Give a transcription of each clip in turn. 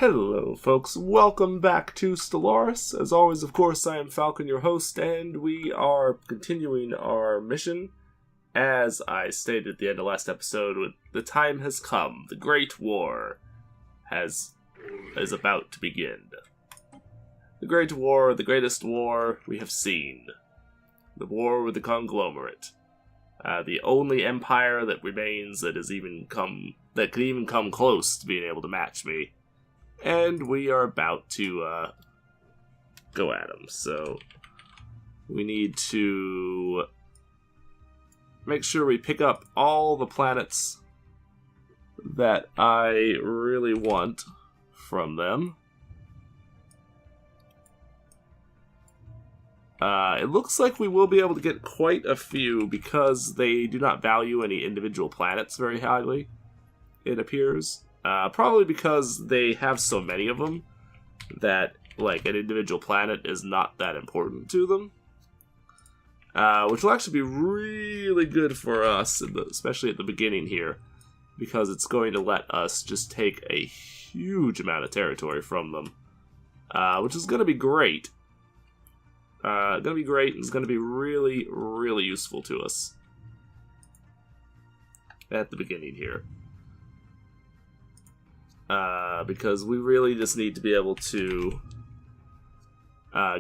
Hello, folks. Welcome back to Stellaris. As always, of course, I am Falcon, your host, and we are continuing our mission. As I stated at the end of last episode, the time has come. The Great War is about to begin. The Great War, the greatest war we have seen. The war with the conglomerate. The only empire that remains that could even come close to being able to match me. And we are about to go at them. So we need to make sure we pick up all the planets that I really want from them. It looks like we will be able to get quite a few because they do not value any individual planets very highly, it appears. Probably because they have so many of them that, like, an individual planet is not that important to them. Which will actually be really good for us, especially at the beginning here, because it's going to let us just take a huge amount of territory from them, which is going to be great. And it's going to be really, really useful to us at the beginning here. Because we really just need to be able to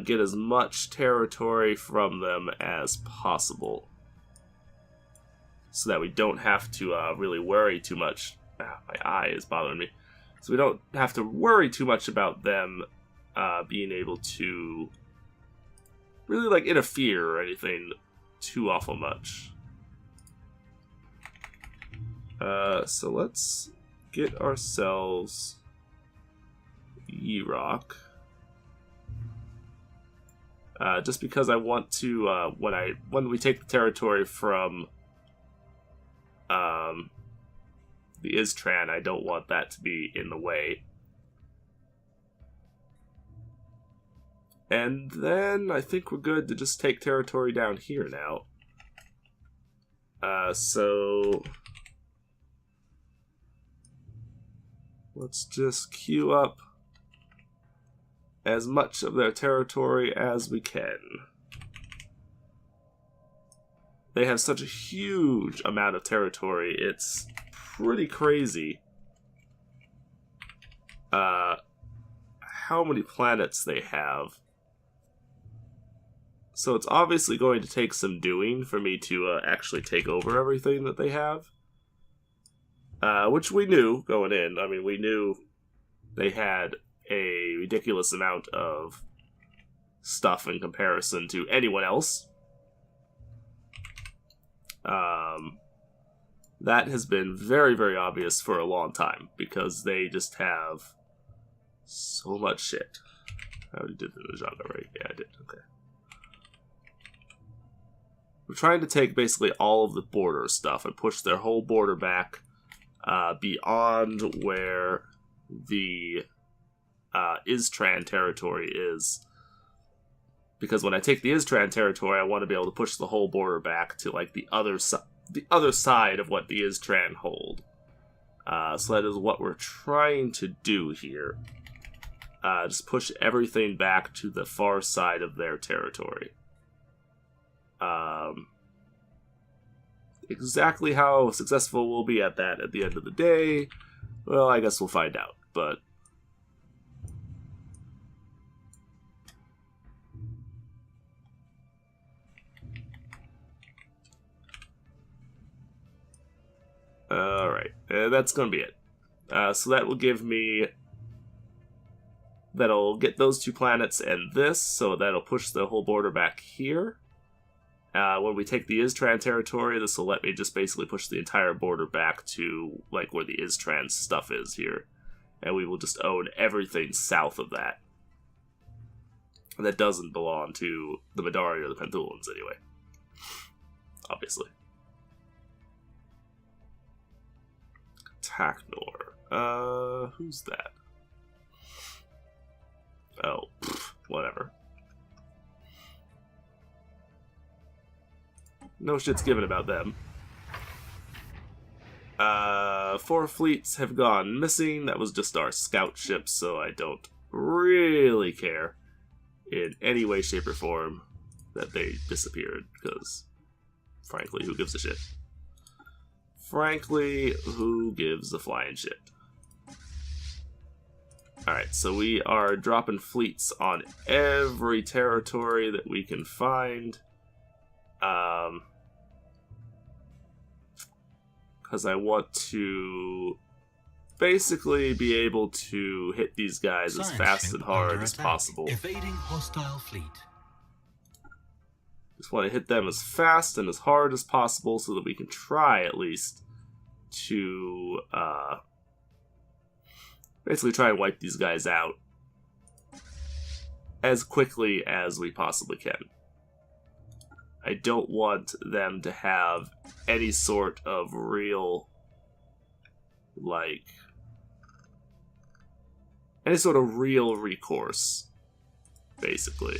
get as much territory from them as possible, so that we don't have to really worry too much. My eye is bothering me. So we don't have to worry too much about them being able to really, like, interfere or anything too awful much. So let's get ourselves E-Rock. Just because I want to, when we take the territory from the Istran, I don't want that to be in the way. And then I think we're good to just take territory down here now. So let's just queue up as much of their territory as we can. They have such a huge amount of territory, it's pretty crazy how many planets they have. So it's obviously going to take some doing for me to actually take over everything that they have. Which we knew going in. I mean, we knew they had a ridiculous amount of stuff in comparison to anyone else. That has been very, very obvious for a long time, because they just have so much shit. I already did the genre, right? Yeah, I did. Okay. We're trying to take basically all of the border stuff and push their whole border back beyond where the Istran territory is. Because when I take the Istran territory, I want to be able to push the whole border back to, like, the other side of what the Istran hold. So that is what we're trying to do here. Just push everything back to the far side of their territory. Exactly how successful we'll be at that at the end of the day, well, I guess we'll find out, but alright, that's gonna be it. So that will give me, that'll get those two planets and this, so that'll push the whole border back here. When we take the Istran territory, this will let me just basically push the entire border back to, like, where the Istran stuff is here. And we will just own everything south of that. And that doesn't belong to the Madari or the Penthulans, anyway. Obviously. Taknor. Who's that? Oh, whatever. No shit's given about them. 4 fleets have gone missing. That was just our scout ships, so I don't really care in any way, shape, or form that they disappeared, because frankly, who gives a shit? Frankly, who gives a flying shit? Alright, so we are dropping fleets on every territory that we can find. Because I want to basically be able to hit these guys as fast and hard as possible. Evading hostile fleet. Just want to hit them as fast and as hard as possible so that we can try, at least, to basically try and wipe these guys out as quickly as we possibly can. I don't want them to have any sort of real, any sort of real recourse, basically.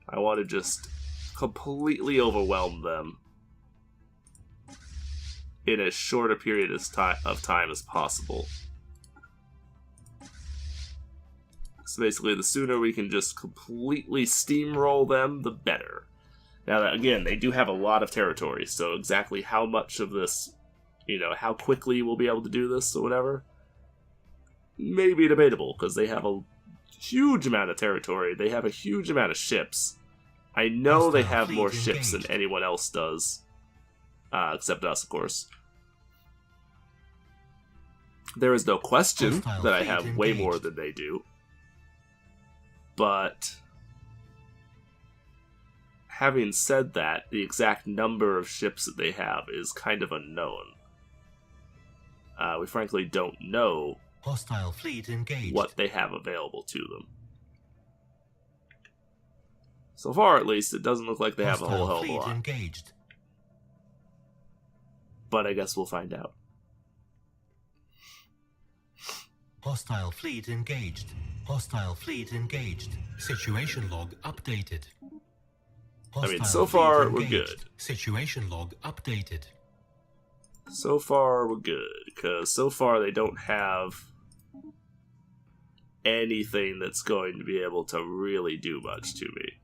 I want to just completely overwhelm them in as short a period of time as possible. So basically, the sooner we can just completely steamroll them, the better. Now, again, they do have a lot of territory, so exactly how much of this, how quickly we'll be able to do this or whatever, may be debatable, because they have a huge amount of territory, they have a huge amount of ships. I know they have more ships than anyone else does, except us, of course. There is no question that I have way more than they do. But having said that, the exact number of ships that they have is kind of unknown. We frankly don't know hostile fleet engaged. What they have available to them. So far, at least, it doesn't look like they have a whole hell of a lot. Engaged. But I guess we'll find out. Hostile fleet engaged. Hostile fleet engaged. Situation log updated. I mean, so far, we're good. Situation log updated. So far, we're good, because so far they don't have anything that's going to be able to really do much to me.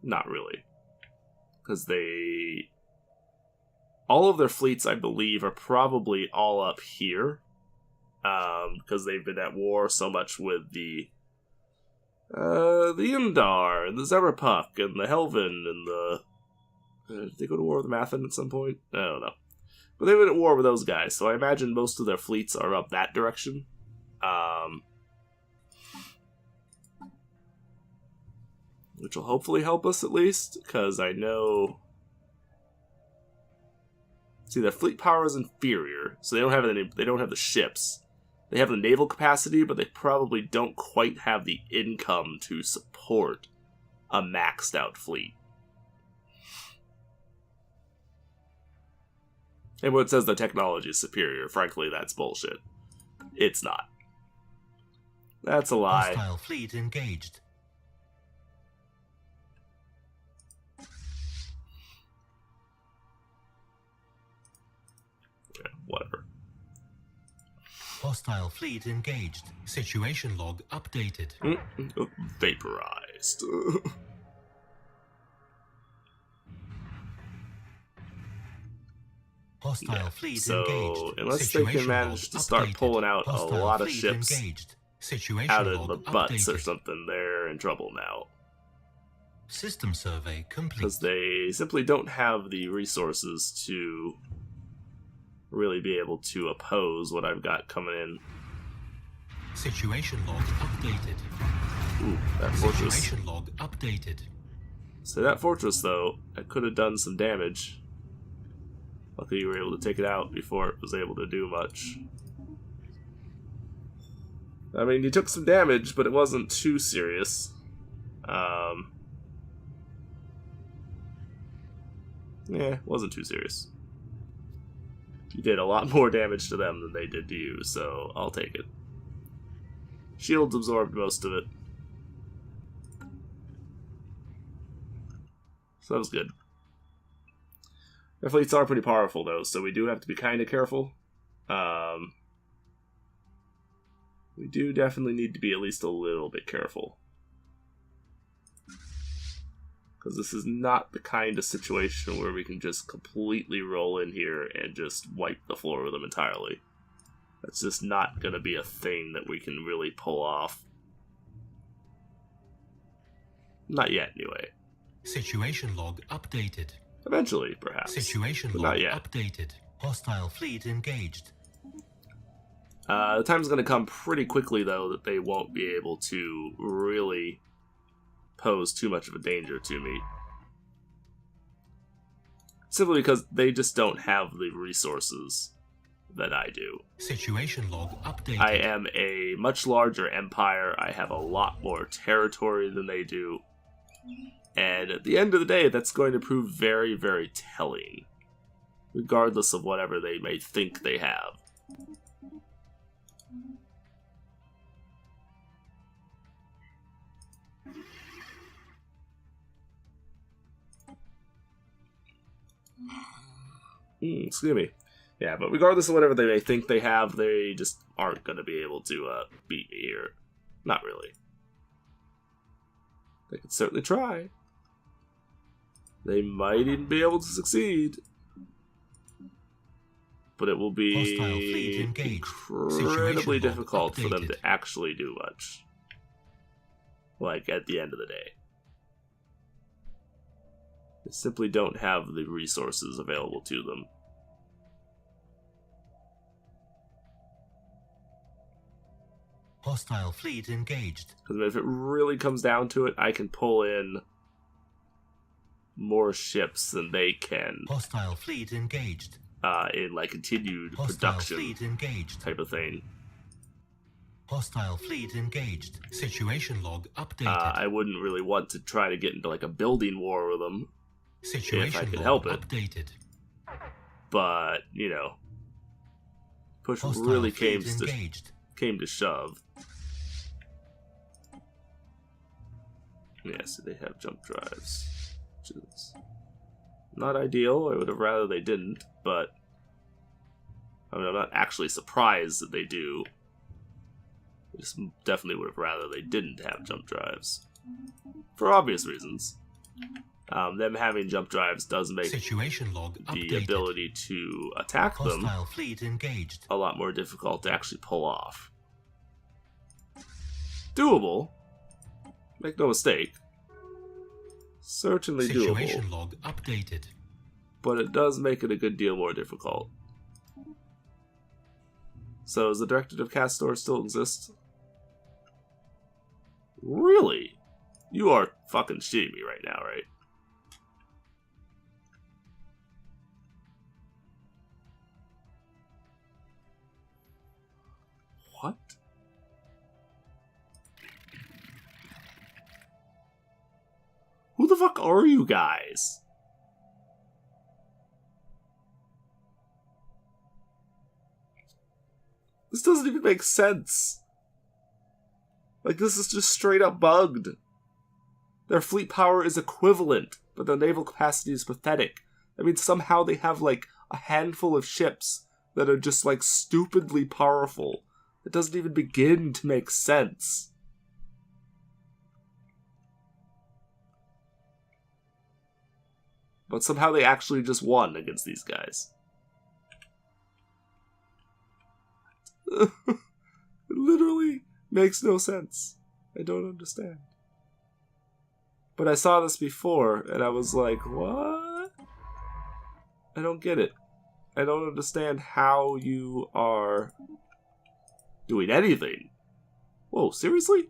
Not really. Because all of their fleets, I believe, are probably all up here. Because they've been at war so much with the Indar, and the Zerapuk, and the Helven, and the... did they go to war with Mathin at some point? I don't know. But they've been at war with those guys, so I imagine most of their fleets are up that direction. Which will hopefully help us, at least, because I know... See, their fleet power is inferior, so they don't have the ships. They have the naval capacity, but they probably don't quite have the income to support a maxed out fleet. And when it says the technology is superior, frankly, that's bullshit. It's not. That's a lie. Hostile fleet engaged. Yeah, whatever. Hostile fleet engaged. Situation log updated. Vaporized. Hostile fleet so, engaged. Unless Situation they can manage to start pulling out a lot of ships out of the butts or something, they're in trouble now. System survey complete. Because they simply don't have the resources to really be able to oppose what I've got coming in. Situation log updated. Ooh, that fortress. Situation log updated. So that fortress, though, that could have done some damage. Luckily you were able to take it out before it was able to do much. I mean, you took some damage, but it wasn't too serious. Yeah, it wasn't too serious. You did a lot more damage to them than they did to you, so I'll take it. Shields absorbed most of it. So that was good. Their fleets are pretty powerful, though, so we do have to be kind of careful. We do definitely need to be at least a little bit careful. Because this is not the kind of situation where we can just completely roll in here and just wipe the floor with them entirely. That's just not going to be a thing that we can really pull off. Not yet, anyway. Situation log updated. Eventually, perhaps. Situation but log not yet. updated. Hostile fleet engaged. The time's going to come pretty quickly, though, that they won't be able to really pose too much of a danger to me. Simply because they just don't have the resources that I do. Situation log updated. I am a much larger empire. I have a lot more territory than they do. And at the end of the day, that's going to prove very, very telling. Regardless of whatever they may think they have. Excuse me. Yeah, but regardless of whatever they may think they have, they just aren't going to be able to beat me here. Not really. They could certainly try. They might even be able to succeed. But it will be incredibly difficult for them to actually do much. Like, at the end of the day. They simply don't have the resources available to them. Hostile fleet engaged. Because if it really comes down to it, I can pull in more ships than they can. Hostile fleet engaged. In like continued Hostile production fleet engaged. type of thing. Hostile fleet engaged. Situation log updated. I wouldn't really want to try to get into like a building war with them. Situation if I could log help it. Updated. But, you know, push Hostile really fleet came to shove. Yes, they have jump drives, which is not ideal. I would have rather they didn't, but I mean, I'm not actually surprised that they do. I just definitely would have rather they didn't have jump drives, for obvious reasons. Them having jump drives does make Situation log the updated. ability to attack Hostile them fleet engaged. a lot more difficult to actually pull off. Doable. Make no mistake. Certainly Situation doable. log updated. But it does make it a good deal more difficult. So, does the Directorate of Castor still exist? Really? You are fucking shitting me right now, right? What? Who the fuck are you guys? This doesn't even make sense. Like, this is just straight up bugged. Their fleet power is equivalent, but their naval capacity is pathetic. I mean, somehow they have, like, a handful of ships that are just, like, stupidly powerful. It doesn't even begin to make sense. But somehow they actually just won against these guys. It literally makes no sense. I don't understand. But I saw this before, and I was like, what? I don't get it. I don't understand how you are doing anything. Whoa, seriously?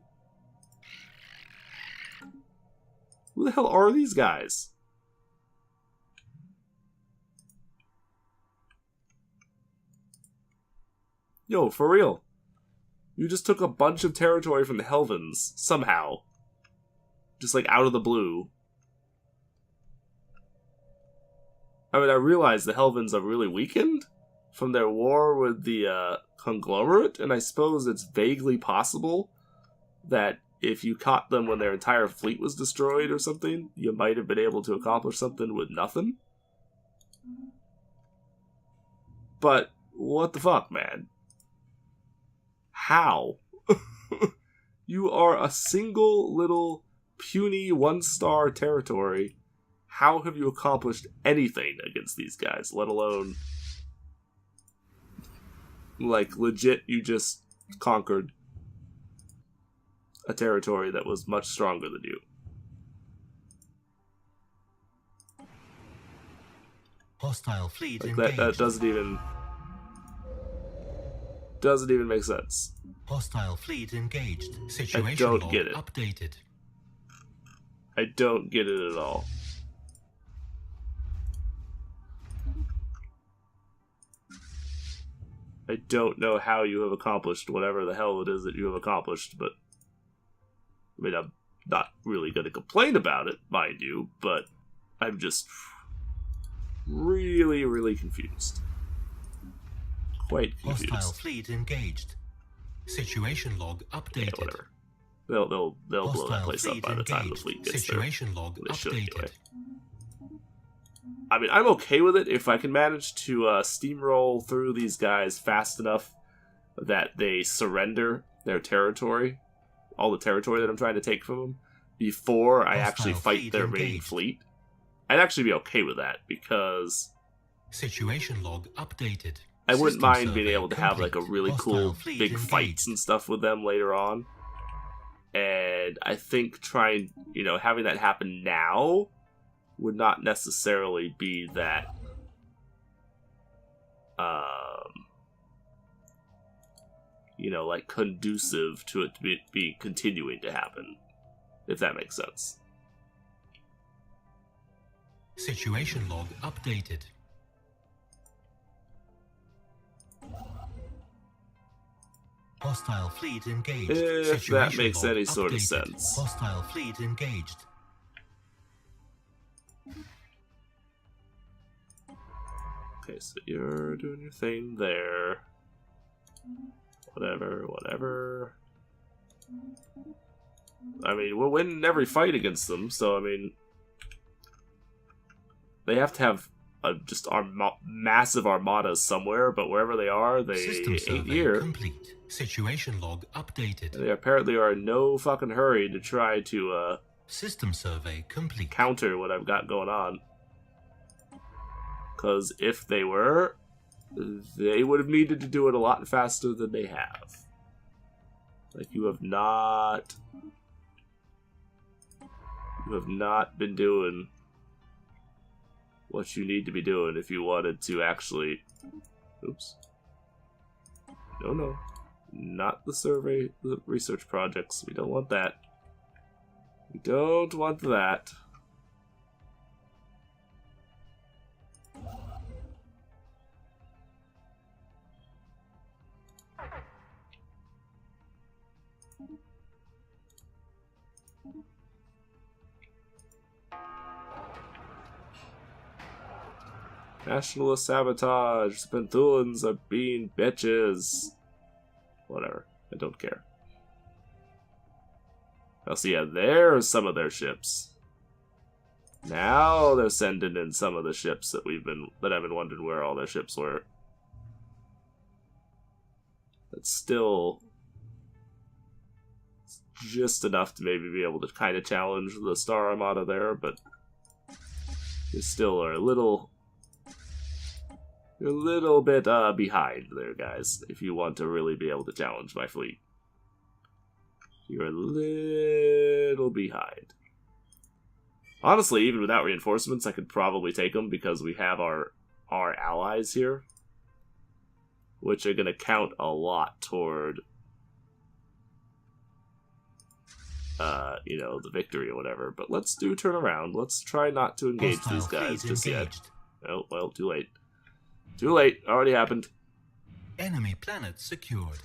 Who the hell are these guys? Yo, for real. You just took a bunch of territory from the Helvins, somehow. Just like out of the blue. I mean, I realize the Helvins are really weakened from their war with the conglomerate, and I suppose it's vaguely possible that if you caught them when their entire fleet was destroyed or something, you might have been able to accomplish something with nothing. But what the fuck, man? How? You are a single little puny 1-star territory. How have you accomplished anything against these guys, let alone, like, legit, you just conquered a territory that was much stronger than you? Hostile fleet like engaged. that doesn't even make sense. Hostile fleet engaged. Situation I don't log get it. updated. I don't get it at all. I don't know how you have accomplished whatever the hell it is that you have accomplished, but I mean, I'm not really going to complain about it, mind you, but I'm just really, really confused. Quite confused. Hostile fleet engaged. Situation log updated. Yeah, whatever. They'll blow that Hostile place up fleet by the time the engaged. fleet gets Situation there. log They should updated. anyway. I mean, I'm okay with it if I can manage to steamroll through these guys fast enough that they surrender their territory, all the territory that I'm trying to take from them, before I actually Hostile fight fleet their main engaged. fleet. I'd actually be okay with that, because Situation log updated. I wouldn't System mind being survey able to have like a complete. really Hostile cool fleet big engaged. fights and stuff with them later on. And I think having that happen now would not necessarily be that like conducive to it to be continuing to happen, if that makes sense. Situation log updated. Hostile fleet engaged. If that Situation makes log any sort of updated. sense. Hostile fleet engaged. Okay, so you're doing your thing there. Whatever. I mean, we're winning every fight against them, so I mean, they have to have just massive armadas somewhere, but wherever they are, they System ain't survey here. complete. Situation log updated. They apparently are in no fucking hurry to try to System survey complete. counter what I've got going on. Because if they were, they would have needed to do it a lot faster than they have. Like, you have not been doing what you need to be doing if you wanted to actually... Oops. No. Not the research projects. We don't want that. We don't want that. Nationalist sabotage. Spentulans are being bitches. Whatever. I don't care. Oh, so yeah, there's some of their ships. Now they're sending in some of the ships that I've been wondering where all their ships were. That's still just enough to maybe be able to kind of challenge the Star Armada there, but you still are a little bit behind there, guys, if you want to really be able to challenge my fleet. You're a little behind. Honestly, even without reinforcements, I could probably take them because we have our allies here, which are going to count a lot toward, the victory or whatever. But let's do turn around. Let's try not to engage Hostile these guys fleet just yet. engaged. Oh, well, too late. Too late. Already happened. Enemy planet secured.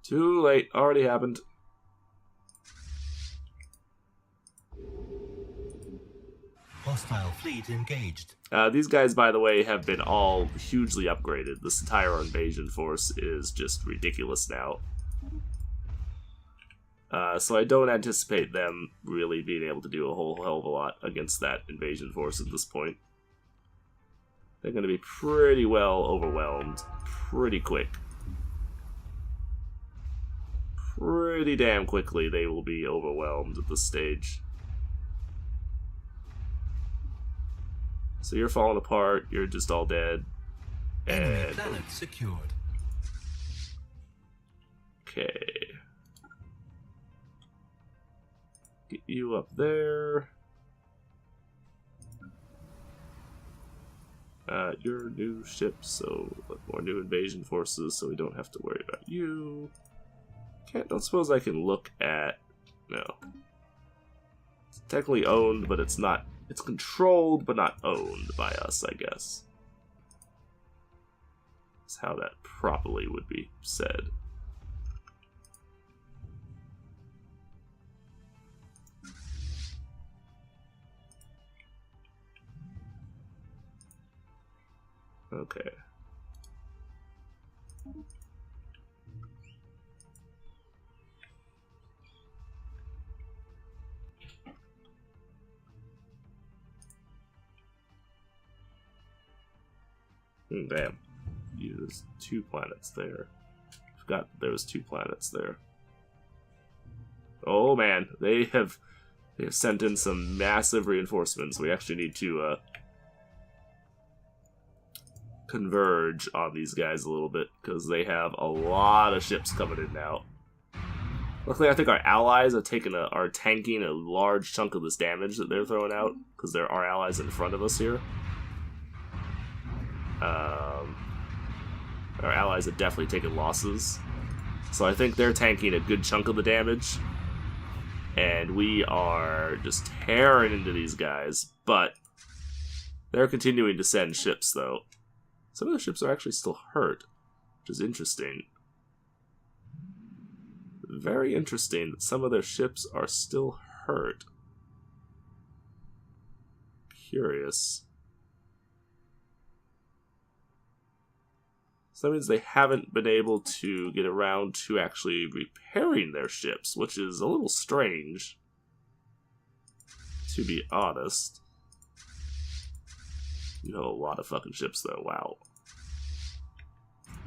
Too late. Already happened. Hostile fleet engaged. These guys, by the way, have been all hugely upgraded. This entire invasion force is just ridiculous now. So I don't anticipate them really being able to do a whole hell of a lot against that invasion force at this point. They're going to be pretty well overwhelmed pretty quick. Pretty damn quickly they will be overwhelmed at this stage. So you're falling apart, you're just all dead. Enemy planet secured. Okay. Get you up there. Your new ship, so more new invasion forces, so we don't have to worry about you. Don't suppose I can look at... No. It's technically owned, but it's not... It's controlled, but not owned by us, I guess. That's how that properly would be said. Okay. Damn. There's 2 planets there. Forgot there was 2 planets there. Oh man, they have sent in some massive reinforcements. We actually need to converge on these guys a little bit, because they have a lot of ships coming in now. Luckily, I think our allies are tanking a large chunk of this damage that they're throwing out, because there are allies in front of us here. Our allies have definitely taken losses, so I think they're tanking a good chunk of the damage, and we are just tearing into these guys, but they're continuing to send ships, though. Some of the ships are actually still hurt, which is interesting. Very interesting that some of their ships are still hurt. Curious. So that means they haven't been able to get around to actually repairing their ships, which is a little strange, to be honest. You know, a lot of fucking ships, though. Wow.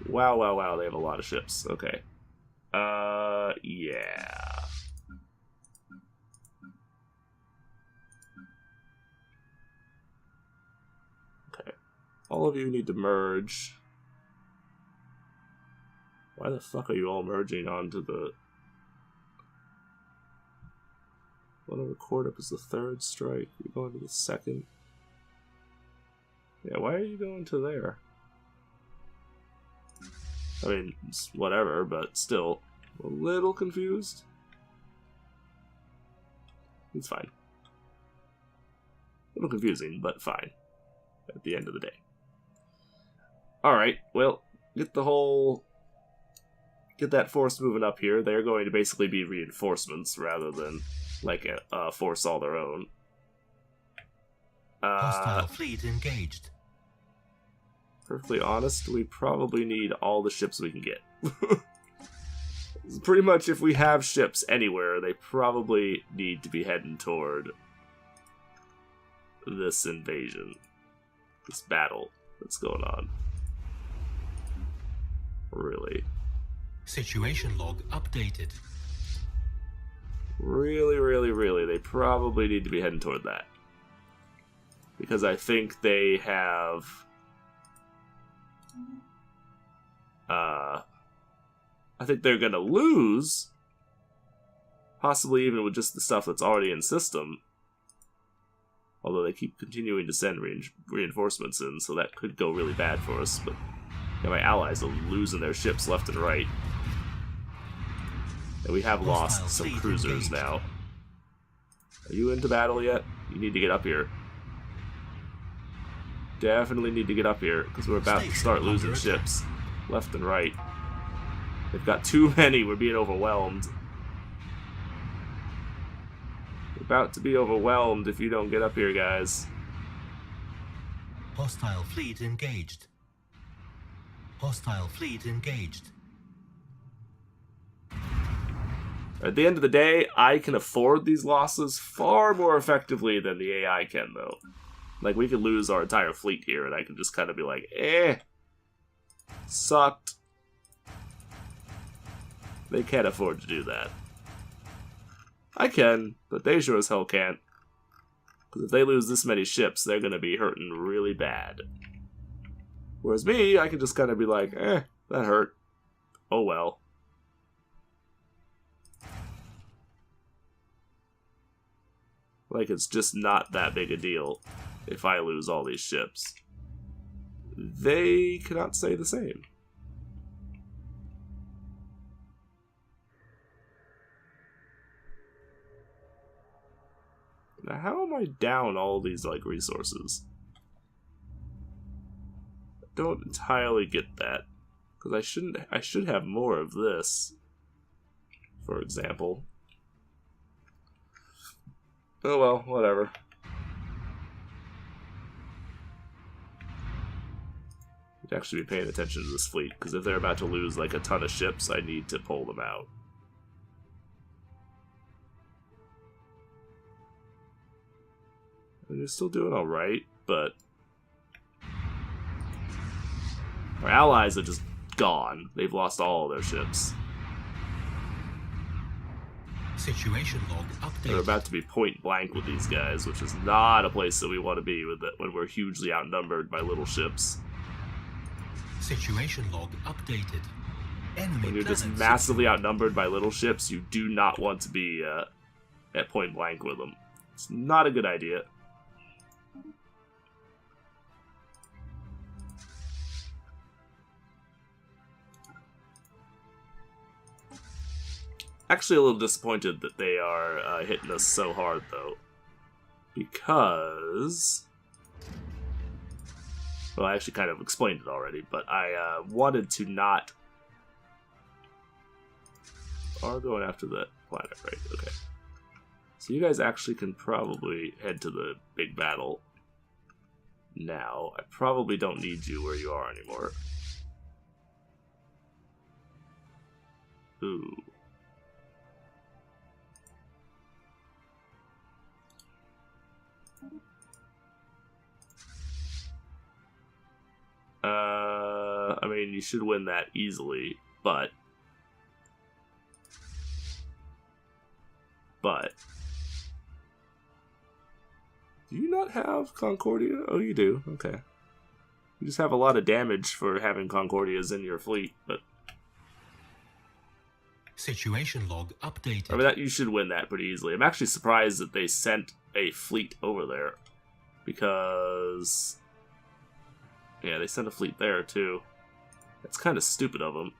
Wow, wow, wow, they have a lot of ships. Okay. Yeah. Okay. All of you need to merge. Why the fuck are you all merging onto the... Want to record up as the 3rd strike? You're going to the 2nd? Yeah, why are you going to there? I mean, it's whatever, but still a little confused. It's fine. A little confusing, but fine. At the end of the day. Alright, well, get that force moving up here. They're going to basically be reinforcements rather than like a force all their own. Hostile fleet engaged. Perfectly honest, we probably need all the ships we can get. Pretty much, if we have ships anywhere, they probably need to be heading toward this invasion, this battle that's going on. Really. Situation log updated. Really, they probably need to be heading toward that. Because I think they have... I think they're gonna lose, possibly even with just the stuff that's already in system. Although they keep continuing to send reinforcements in, so that could go really bad for us. But yeah, my allies are losing their ships left and right. And we have lost some cruisers now. Are you into battle yet? You need to get up here. Definitely need to get up here, because we're about to start losing ships left and right. They've got too many, we're being overwhelmed. We're about to be overwhelmed if you don't get up here, guys. Hostile fleet engaged. Hostile fleet engaged. At the end of the day, I can afford these losses far more effectively than the AI can, though. Like, we could lose our entire fleet here, and I can just kind of be like, sucked. They can't afford to do that. I can, but they sure as hell can't. Because if they lose this many ships, they're going to be hurting really bad. Whereas me, I can just kind of be like, that hurt. Oh well. Like, it's just not that big a deal if I lose all these ships. They cannot say the same. Now, how am I down all these, like, resources? I don't entirely get that. Because I should have more of this. For example. Oh well, whatever. I'd actually be paying attention to this fleet, because if they're about to lose like a ton of ships, I need to pull them out. They're still doing alright, but our allies are just gone. They've lost all of their ships. Situation log update. They're about to be point blank with these guys, which is not a place that we want to be with it when we're hugely outnumbered by little ships. Situation log updated. Enemy When you're just massively outnumbered by little ships, you do not want to be at point blank with them. It's not a good idea. Actually a little disappointed that they are hitting us so hard, though. Because... well, I actually kind of explained it already, but I wanted to not... are going after that planet, right? Okay. So you guys actually can probably head to the big battle now. I probably don't need you where you are anymore. Ooh. I mean, you should win that easily, but... do you not have Concordia? Oh, you do. Okay. You just have a lot of damage for having Concordias in your fleet, but... situation log updated. I mean, you should win that pretty easily. I'm actually surprised that they sent a fleet over there, because... yeah, they sent a fleet there, too. That's kind of stupid of them.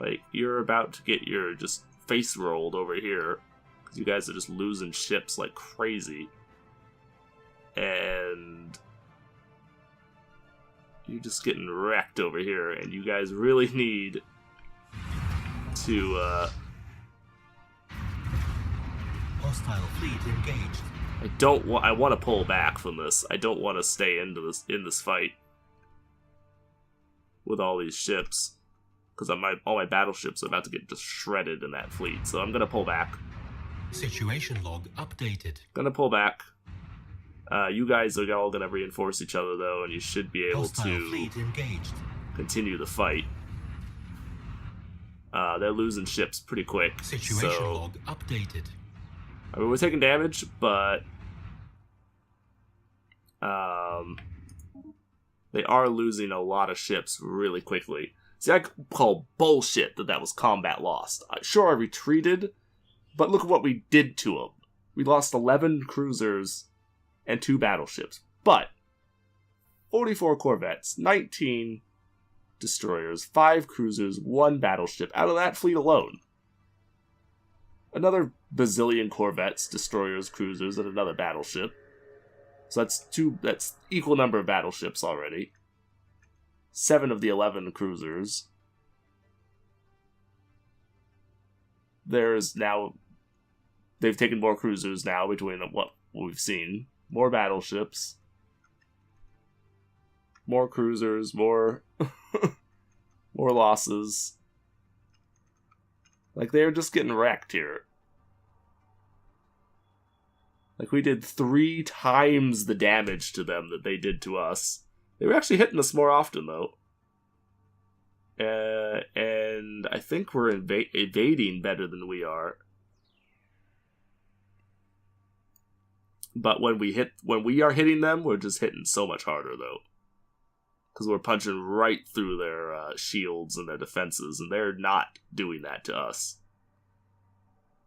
Like, you're about to get your just face rolled over here, because you guys are just losing ships like crazy. And... you're just getting wrecked over here, and you guys really need to, hostile fleet engaged. I want to pull back from this. I don't want to stay in this fight with all these ships, because all my battleships are about to get just shredded in that fleet. So I'm gonna pull back. Situation log updated. Gonna pull back. You guys are all gonna reinforce each other though, and you should be able to fleet engaged. Continue the fight. They're losing ships pretty quick. Situation log updated. I mean, we're taking damage, but they are losing a lot of ships really quickly. See, I call bullshit that was combat lost. Sure, I retreated, but look at what we did to them. We lost 11 cruisers and 2 battleships, but 44 corvettes, 19 destroyers, 5 cruisers, 1 battleship out of that fleet alone. Another bazillion corvettes, destroyers, cruisers, and another battleship. So that's equal number of battleships already. 7 of the 11 cruisers. There's now... they've taken more cruisers now between what we've seen. More battleships. More cruisers, more... more losses. Like, they're just getting wrecked here. Like, we did 3 times the damage to them that they did to us. They were actually hitting us more often, though. And I think we're evading better than we are. But when we are hitting them, we're just hitting so much harder, though. Because we're punching right through their shields and their defenses, and they're not doing that to us.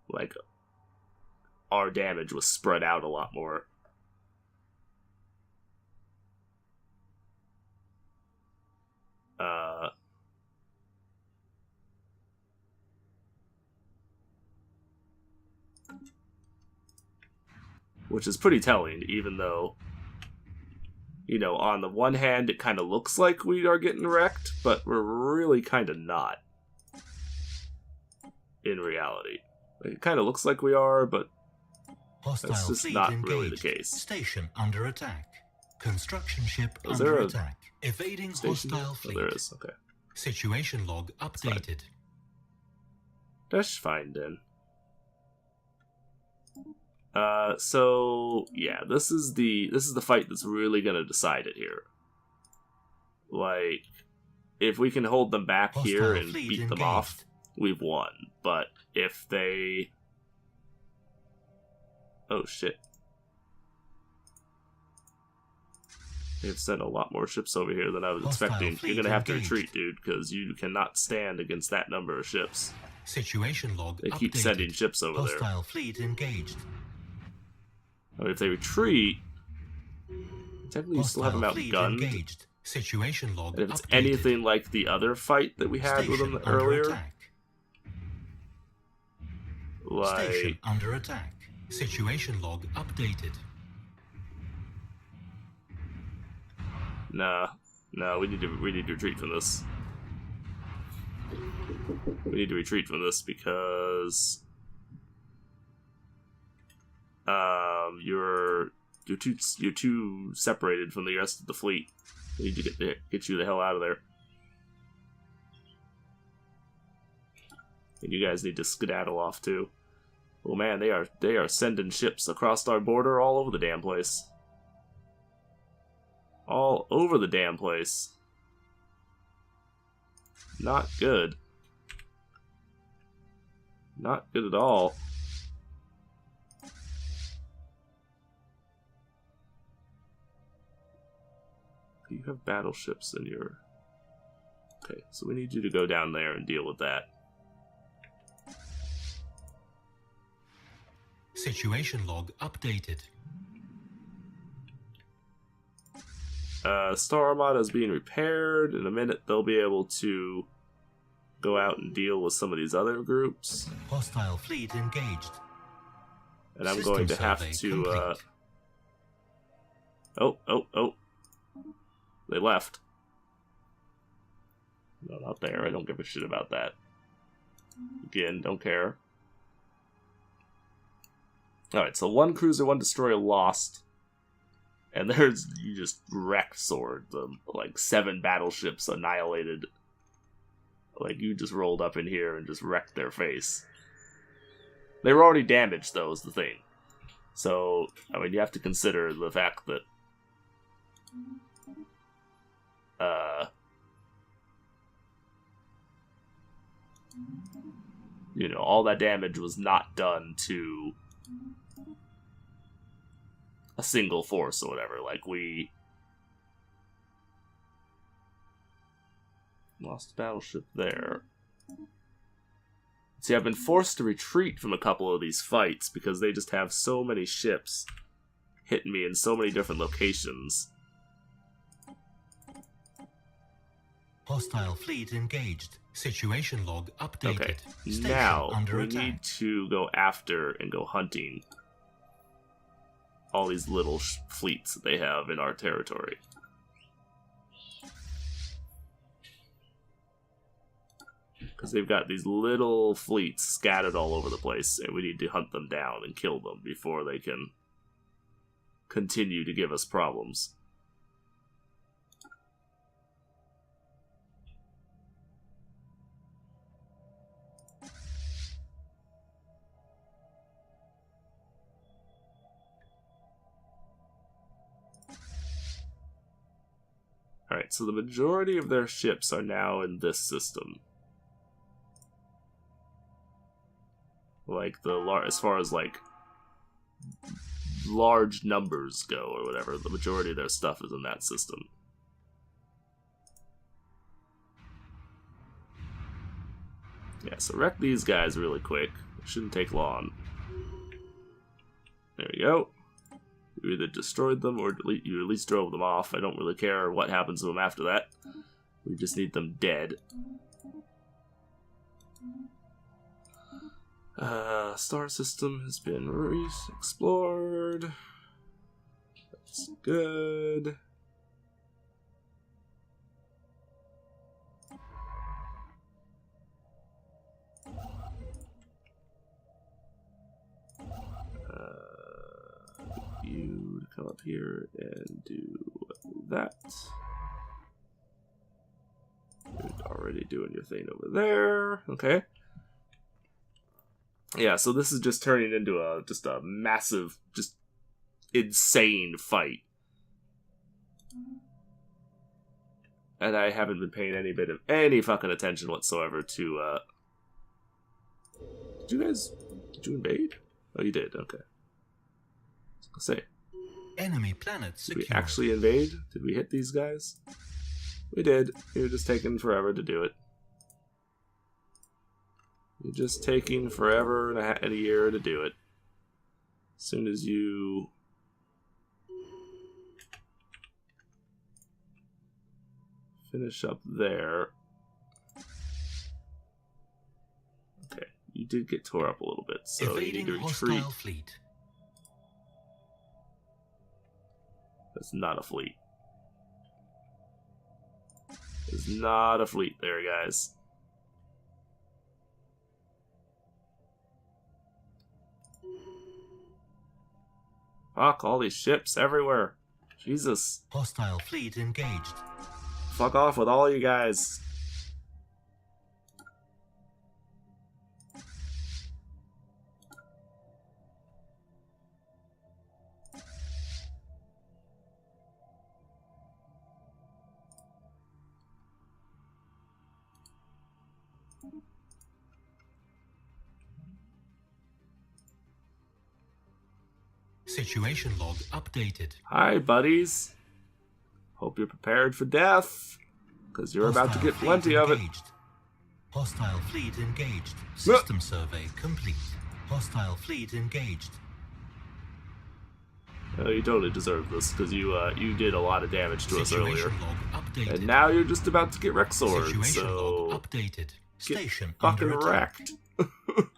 Like, our damage was spread out a lot more. Which is pretty telling, even though, you know, on the one hand, it kind of looks like we are getting wrecked, but we're really kind of not. In reality. Like, it kind of looks like we are, but that's just not really the case. Station under attack. Construction ship under attack. Evading hostile fleet. Oh, there is, okay. Situation log updated. That's fine then. So yeah, this is the fight that's really gonna decide it here. Like, if we can hold them back here and beat them off, we've won. But if they... Oh shit. They've sent a lot more ships over here than I was expecting. You're gonna have to retreat, dude, because you cannot stand against that number of ships. Situation log They keep sending ships over there. Hostile fleet engaged. I mean, if they retreat, technically you still have them outgunned. Engaged. Situation log And if it's updated. anything like the other fight that we had with them earlier, attack. like... Station under attack. Situation log updated. Nah, we need to retreat from this. We need to retreat from this because you're too separated from the rest of the fleet. We need to get you the hell out of there. And you guys need to skedaddle off too. Oh man, they are sending ships across our border all over the damn place. All over the damn place. Not good. Not good at all. You have battleships in your... Okay, so we need you to go down there and deal with that. Situation log updated. Star Armada is being repaired. In a minute, they'll be able to go out and deal with some of these other groups. Hostile fleet engaged. And I'm going to have to... Oh. They left. No, not there. I don't give a shit about that. Again, don't care. Alright, so 1 cruiser, 1 destroyer lost. And there's, you just wrecked Sword. Like 7 battleships annihilated. Like, you just rolled up in here and just wrecked their face. They were already damaged, though, is the thing. So, I mean, you have to consider the fact that you know, all that damage was not done to a single force or whatever. Like, we lost a battleship there. See, I've been forced to retreat from a couple of these fights because they just have so many ships hitting me in so many different locations. Hostile fleet engaged. Situation log updated. Okay, Station now under we attack. need to go after and go hunting all these little fleets that they have in our territory. Because they've got these little fleets scattered all over the place, and we need to hunt them down and kill them before they can continue to give us problems. Alright, so the majority of their ships are now in this system. Like, as far as, like, large numbers go, or whatever, the majority of their stuff is in that system. Yeah, so wreck these guys really quick. It shouldn't take long. There we go. You either destroyed them or you at least drove them off. I don't really care what happens to them after that. We just need them dead. Star system has been explored. That's good. You come up here and do that. You're already doing your thing over there. Okay. Yeah, so this is just turning into a massive, just insane fight. And I haven't been paying any fucking attention whatsoever to, Did you invade? Oh, you did, okay. I'll say. Enemy planet secure. Did we actually invade? Did we hit these guys? We did. You're just taking forever to do it. You're just taking forever and a year to do it. As soon as you... finish up there. Okay, you did get tore up a little bit, so you need to retreat. Fleet. That's not a fleet. It's not a fleet there, guys. Fuck, all these ships everywhere. Jesus. Hostile fleet engaged. Fuck off with all you guys. Situation log updated. Hi, buddies. Hope you're prepared for death, because you're about to get plenty of it. Hostile fleet engaged. System survey complete. Hostile fleet engaged. You totally deserve this, because you did a lot of damage to us earlier. Log updated. And now you're just about to get Rexord, Situation so... log updated. Station get fucking under attack. wrecked.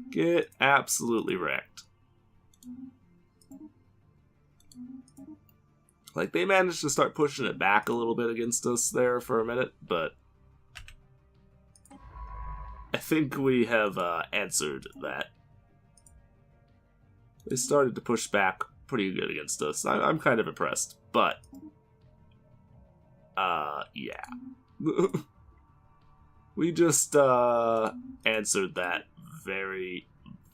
Get absolutely wrecked. Like, they managed to start pushing it back a little bit against us there for a minute, but I think we have answered that. They started to push back pretty good against us. I'm kind of impressed, but yeah. We just answered that very,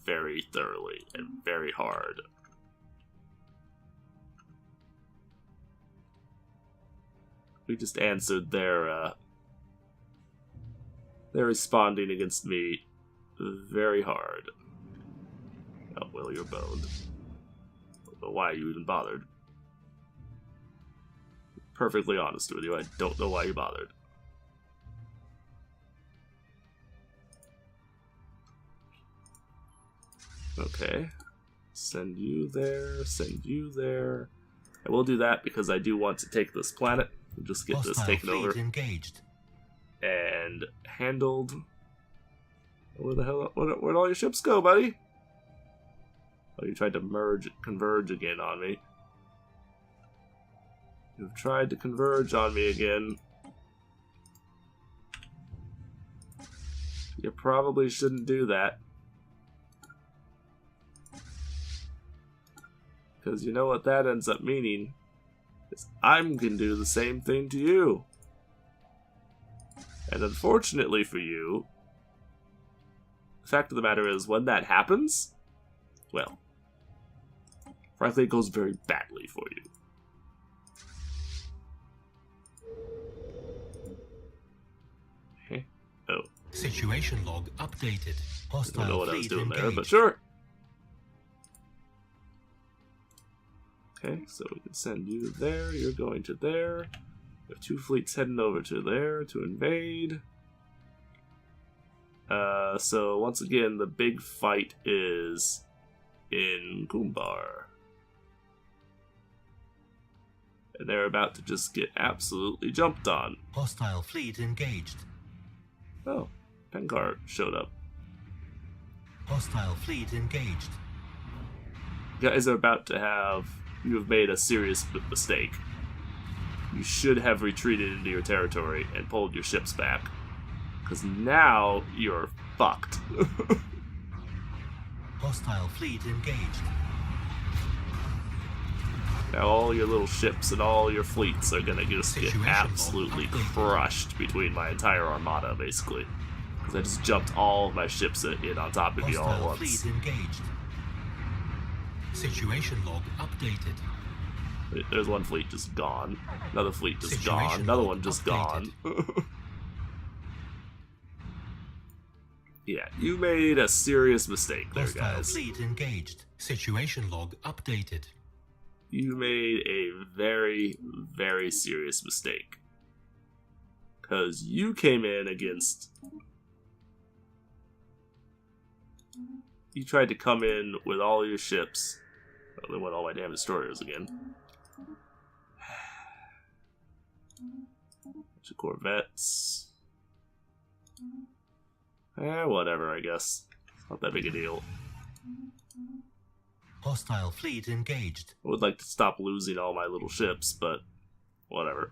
very thoroughly and very hard. We just answered their they're responding against me very hard. Oh, well, you're boned. I don't know why you even bothered. Perfectly honest with you, I don't know why you bothered. Okay. Send you there, send you there. I will do that because I do want to take this planet. We'll just get this taken over. Engaged. And handled. Where the hell? Where'd all your ships go, buddy? Oh, you tried to converge again on me. You've tried to converge on me again. You probably shouldn't do that. Because you know what that ends up meaning? Is I'm gonna do the same thing to you. And unfortunately for you, the fact of the matter is, when that happens, well, frankly, it goes very badly for you. Situation log updated. I don't know Hostile what I was fleet doing there, but engaged. sure. Okay, so we can send you there. You're going to there. We have 2 fleets heading over to there to invade. So once again, the big fight is in Kumbar. And they're about to just get absolutely jumped on. Hostile fleet engaged. Oh, Penkar showed up. Hostile fleet engaged. You guys are about to have... You have made a serious mistake. You should have retreated into your territory and pulled your ships back. Because now you're fucked. Hostile fleet engaged. Now all your little ships and all your fleets are gonna just get Situation absolutely log updated. crushed between my entire armada, basically. Because I just jumped all of my ships in on top of you all at Hostile once. fleet engaged. Situation log updated. There's one fleet just gone. Another fleet just Situation gone. Another log one just updated. gone. Yeah, you made a serious mistake there, Hostile guys. fleet engaged. Situation log updated. You made a very, very serious mistake. Because you came in against... You tried to come in with all your ships. Oh, they went all my damn destroyers again. Bunch of corvettes. Whatever, I guess. Not that big a deal. Hostile fleet engaged. I would like to stop losing all my little ships, but whatever.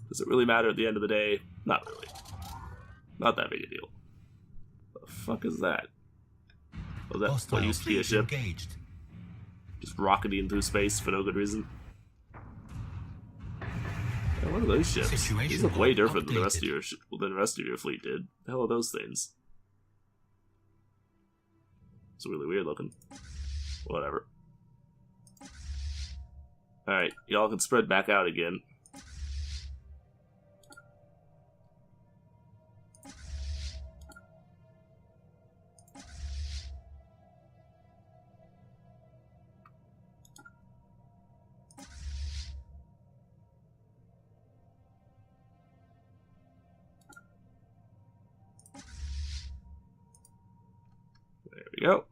Does it really matter at the end of the day? Not really. Not that big a deal. The fuck is that? Was that Hostile what used to be a fleet ship? engaged. Just rocketing through space for no good reason? Yeah, what are those ships? Situation These look way log different than the rest of updated. your than the rest of your fleet did. The hell are those things? It's really weird looking. Whatever. Alright, y'all can spread back out again. There we go.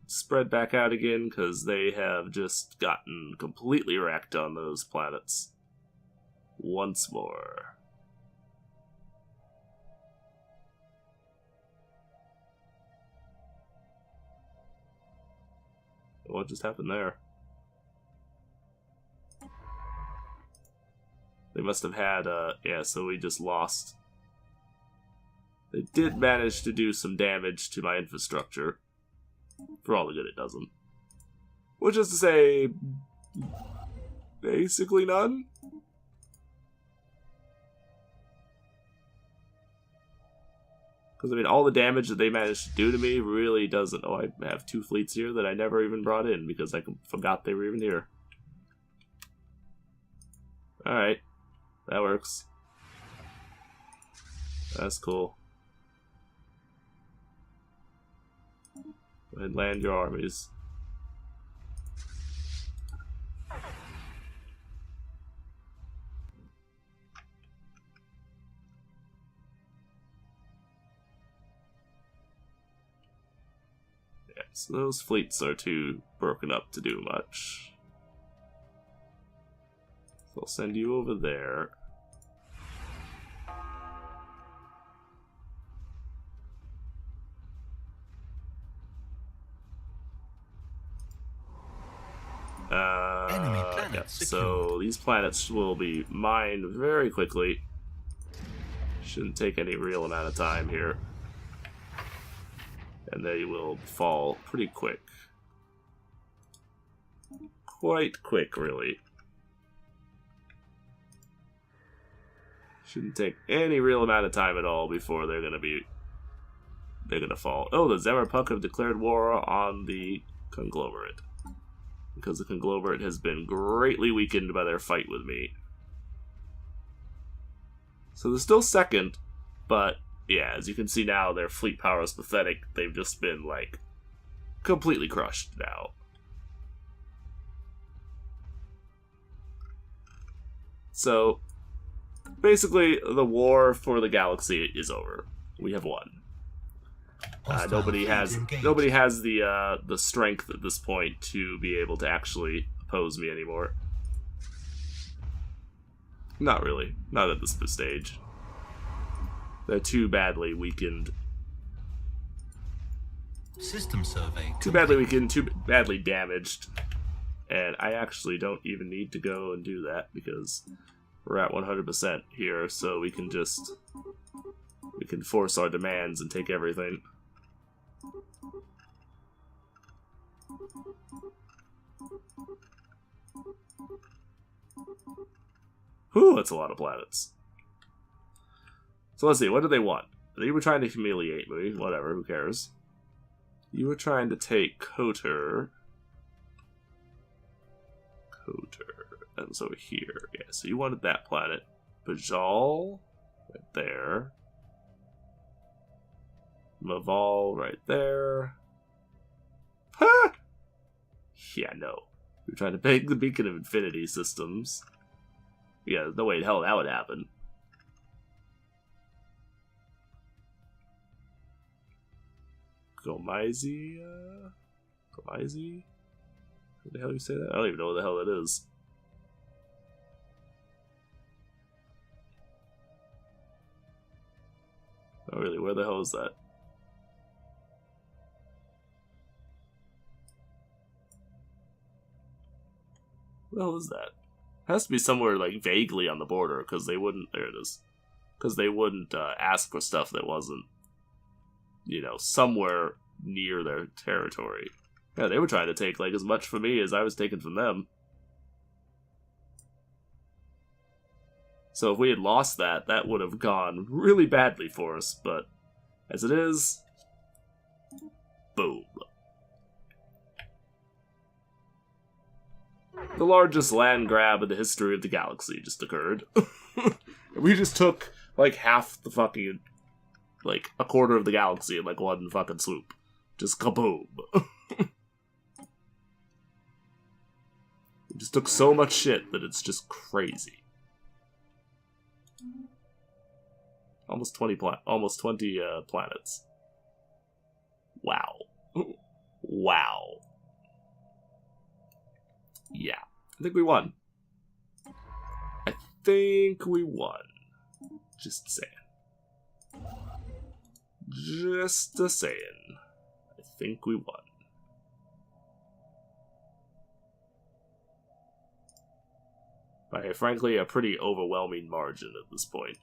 Spread back out again because they have just gotten completely wrecked on those planets. Once more. What just happened there? They must have had, yeah, so we just lost. They did manage to do some damage to my infrastructure. For all the good it does them. Which is to say, basically none? Because, I mean, all the damage that they managed to do to me really doesn't... Oh, I have 2 fleets here that I never even brought in because I forgot they were even here. Alright. That works. That's cool. Go ahead and land your armies. Yeah, so those fleets are too broken up to do much. So I'll send you over there. Enemy planet Yeah, secured. so these planets will be mined very quickly. Shouldn't take any real amount of time here. And they will fall pretty quick. Quite quick, really. Shouldn't take any real amount of time at all before they're gonna fall. Oh, the Zemmerpuck have declared war on the conglomerate. Because the conglomerate has been greatly weakened by their fight with me. So they're still second, but yeah, as you can see now, their fleet power is pathetic. They've just been, like, completely crushed now. So, basically, the war for the galaxy is over. We have won. Nobody has the strength at this point to be able to actually oppose me anymore. Not really. Not at this stage. They're too badly weakened. System survey. Too badly weakened, too badly damaged. And I actually don't even need to go and do that because we're at 100% here, so we can force our demands and take everything. Whew, that's a lot of planets. So let's see, what do they want? They were trying to humiliate me, whatever, who cares? You were trying to take Kotor. That was over here. Yeah, so you wanted that planet. Bajal, right there. Maval, right there. Ha! Yeah, no. You're trying to pick the Beacon of Infinity systems. Yeah, there's no way in hell that would happen. Gomaizi? Gomaizi? What the hell do you say that? I don't even know what the hell that is. Oh, really? Where the hell is that? What the hell is that? It has to be somewhere, like, vaguely on the border, because they wouldn't... There it is. Because they wouldn't ask for stuff that wasn't, you know, somewhere near their territory. Yeah, they were trying to take, like, as much from me as I was taking from them. So if we had lost that, that would have gone really badly for us, but as it is, boom. The largest land grab in the history of the galaxy just occurred. We just took, like, half the fucking, like, a quarter of the galaxy in, like, one fucking swoop. Just kaboom. We just took so much shit that it's just crazy. Almost 20 planets. Wow. Wow. Yeah. I think we won. I think we won. Just saying. Just saying. I think we won. By, frankly, a pretty overwhelming margin at this point.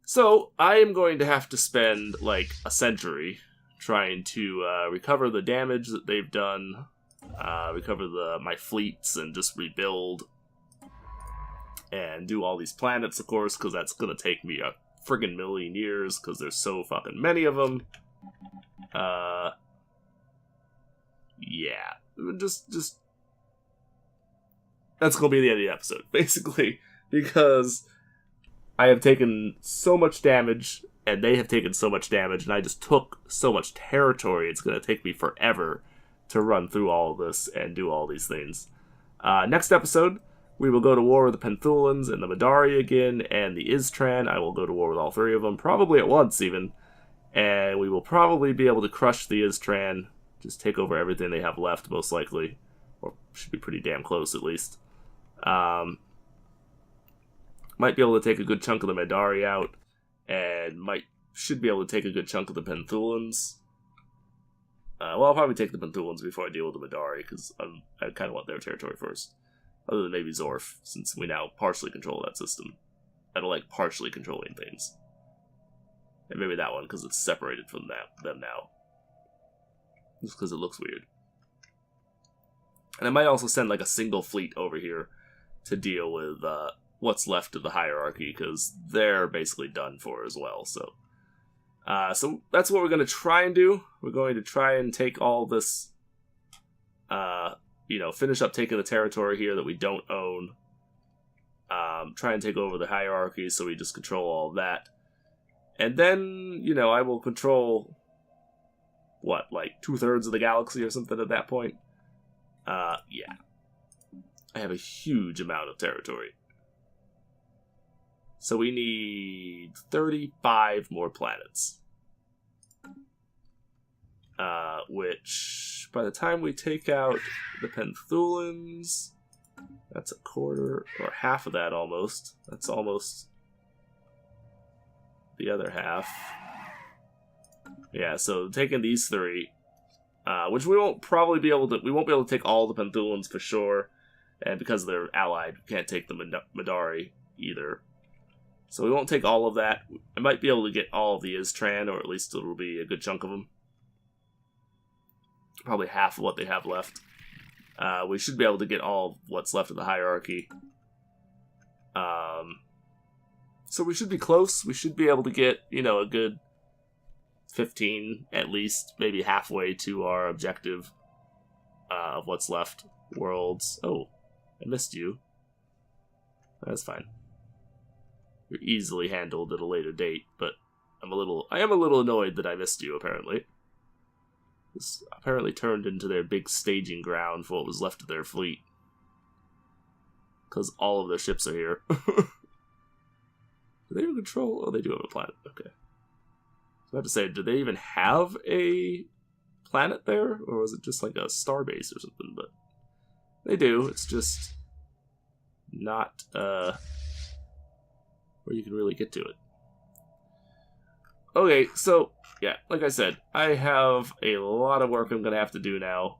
So, I am going to have to spend, like, a century trying to recover the damage that they've done, recover my fleets, and just rebuild. And do all these planets, of course, because that's going to take me a friggin' million years, because there's so fucking many of them. Yeah. Just... That's going to be the end of the episode, basically, because I have taken so much damage, and they have taken so much damage, and I just took so much territory, it's going to take me forever to run through all of this and do all these things. Next episode, we will go to war with the Penthulans and the Madari again, and the Istran. I will go to war with all three of them, probably at once even, and we will probably be able to crush the Istran, just take over everything they have left, most likely, or should be pretty damn close at least. Might be able to take a good chunk of the Madari out, and should be able to take a good chunk of the Penthulans. Well, I'll probably take the Penthulans before I deal with the Madari, because I kind of want their territory first. Other than maybe Zorf, since we now partially control that system. I don't like partially controlling things. And maybe that one, because it's separated from them now. Just because it looks weird. And I might also send, like, a single fleet over here to deal with what's left of the hierarchy, because they're basically done for as well, so... So that's what we're going to try and do. We're going to try and take all this, finish up taking the territory here that we don't own. try and take over the hierarchy, so we just control all of that. And then, you know, I will control, what, like 2/3 of the galaxy or something at that point? Yeah. I have a huge amount of territory. So we need 35 more planets. Which, by the time we take out the Penthulans, that's a quarter, or half of that almost. That's almost the other half. Yeah, so taking these 3, which we won't probably be able to, we won't be able to take all the Penthulans for sure, and because they're allied, we can't take the Madari either. So we won't take all of that. I might be able to get all of the Istran, or at least it'll be a good chunk of them. Probably half of what they have left. We should be able to get all of what's left of the hierarchy. So we should be close. We should be able to get, you know, a good 15, at least, maybe halfway to our objective of what's left. Worlds. Oh, I missed you. That's fine. You're easily handled at a later date, but I am a little annoyed that I missed you, apparently. This apparently turned into their big staging ground for what was left of their fleet. Because all of their ships are here. Do they even control? Oh, they do have a planet. Okay. So I have to say, do they even have a planet there? Or was it just like a starbase or something? But they do. It's just not where you can really get to it. Okay, so, yeah, like I said, I have a lot of work I'm going to have to do now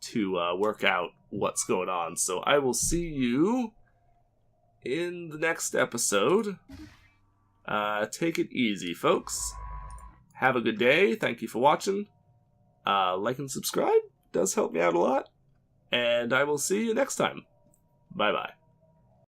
to work out what's going on. So I will see you in the next episode. Take it easy, folks. Have a good day. Thank you for watching. Like and subscribe. Does help me out a lot. And I will see you next time. Bye-bye.